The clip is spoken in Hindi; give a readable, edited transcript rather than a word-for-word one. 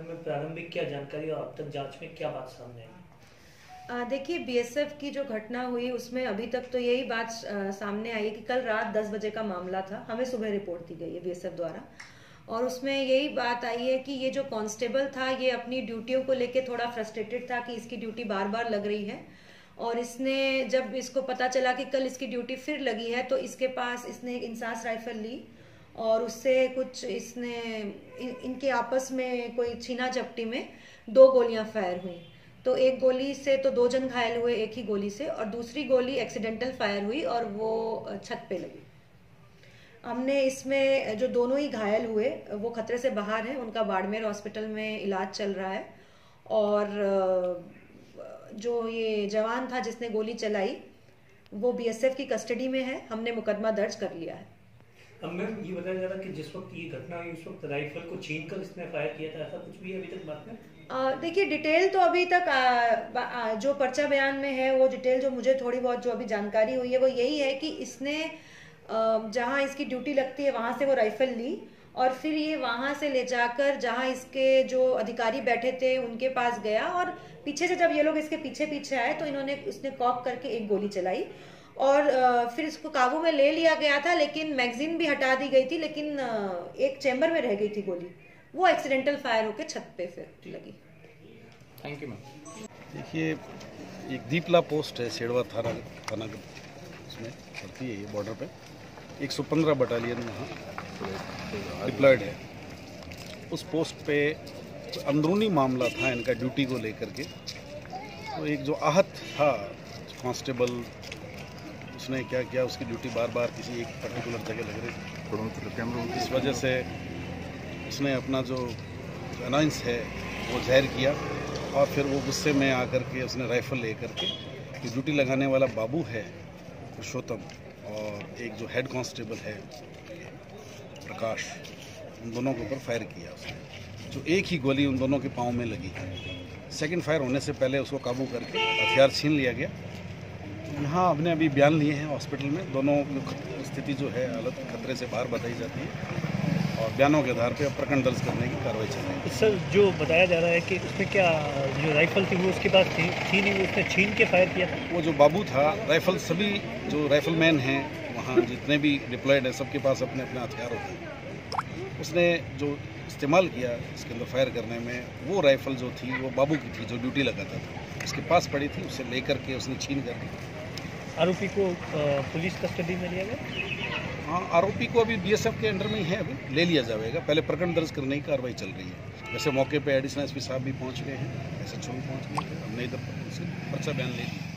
में प्रारंभिक क्या जानकारी और अब तक जांच में क्या बात सामने आई? देखिए, बीएसएफ की जो घटना हुई उसमें अभी तक तो यही बात सामने आई है कि कल रात 10 बजे का मामला था। हमें सुबह रिपोर्ट दी गई है बीएसएफ द्वारा, और उसमें यही बात आई है कि ये जो कांस्टेबल था ये अपनी ड्यूटियों को लेके थोड़ा फ्रस्ट्रेटेड था कि इसकी ड्यूटी बार बार लग रही है, और इसने जब इसको पता चला कि कल इसकी ड्यूटी फिर लगी है तो इसके पास इसने एक इंसास राइफल ली और उससे कुछ इसने इनके आपस में कोई छीना झपटी में 2 गोलियां फायर हुई। तो एक गोली से तो 2 जन घायल हुए एक ही गोली से, और दूसरी गोली एक्सीडेंटल फायर हुई और वो छत पे लगी। हमने इसमें जो दोनों ही घायल हुए वो खतरे से बाहर हैं, उनका बाड़मेर हॉस्पिटल में इलाज चल रहा है, और जो ये जवान था जिसने गोली चलाई वो बीएसएफ की कस्टडी में है। हमने मुकदमा दर्ज कर लिया है। अब मैम ये बताया जा रहा है कि जिस वक्त ये घटना हुई उस वक्त राइफल को छीनकर इसने फायर किया था, ऐसा कुछ भी अभी तक बात में? देखिए, डिटेल तो अभी तक जो पर्चा बयान में है वो डिटेल जो मुझे थोड़ी बहुत जो अभी जानकारी हुई है वो यही है कि इसने जहां इसकी ड्यूटी लगती है वहां से वो राइफल ली और फिर ये वहां से ले जाकर जहां इसके जो अधिकारी बैठे थे उनके पास गया, और पीछे से जब ये लोग इसके पीछे पीछे आए तो उसने कॉक करके एक गोली चलाई और फिर इसको काबू में ले लिया गया था, लेकिन मैगजीन भी हटा दी गई थी, लेकिन एक चेंबर में रह गई थी गोली, वो एक्सीडेंटल फायर होकर छत पे फिर लगी। Thank you ma'am. देखिए, एक दीपला पोस्ट है सेड़वा थाना उसमें पड़ती है, ये बॉर्डर पे 115 बटालियन वहाँ डिप्लॉयड है। उस पोस्ट पे अंदरूनी मामला था इनका ड्यूटी को लेकर के। तो एक जो आहत था कांस्टेबल, उसने क्या किया, उसकी ड्यूटी बार बार किसी एक पर्टिकुलर जगह लग रही थी, इस वजह से उसने अपना जो अनाउंस है वो जाहिर किया, और फिर वो गुस्से में आकर के उसने राइफल लेकर के जो ड्यूटी लगाने वाला बाबू है पुरुषोत्तम और एक जो हेड कांस्टेबल है प्रकाश, उन दोनों के ऊपर फायर किया उसने, जो एक ही गोली उन दोनों के पाँव में लगी। सेकंड फायर होने से पहले उसको काबू करके हथियार छीन लिया गया। यहाँ हमने अभी बयान लिए हैं हॉस्पिटल में, दोनों की स्थिति जो है हालत खतरे से बाहर बताई जाती है, और बयानों के आधार पर प्रकरण दर्ज करने की कार्रवाई चल रही है। सर, जो बताया जा रहा है कि उसमें क्या जो राइफल थी वो उसके पास थी नहीं, उसने छीन के फायर किया था। वो जो बाबू था, राइफल सभी जो राइफलमैन हैं वहाँ जितने भी डिप्लॉयड हैं सबके पास अपने अपने हथियार होते हैं। उसने जो इस्तेमाल किया इसके अंदर फायर करने में, वो राइफल जो थी वो बाबू की थी जो ड्यूटी लगाता था, उसके पास पड़ी थी, उसे लेकर के उसने छीन करके। आरोपी को पुलिस कस्टडी में लिया गया? हाँ, आरोपी को अभी बीएसएफ के अंडर में ही है, अभी ले लिया जाएगा। पहले प्रकरण दर्ज करने की कार्रवाई चल रही है। वैसे मौके पे एडिशनल एसपी साहब भी पहुंच गए हैं, SHO भी पहुंच गए हैं, हमने इधर पर्चा बयान ले लिया।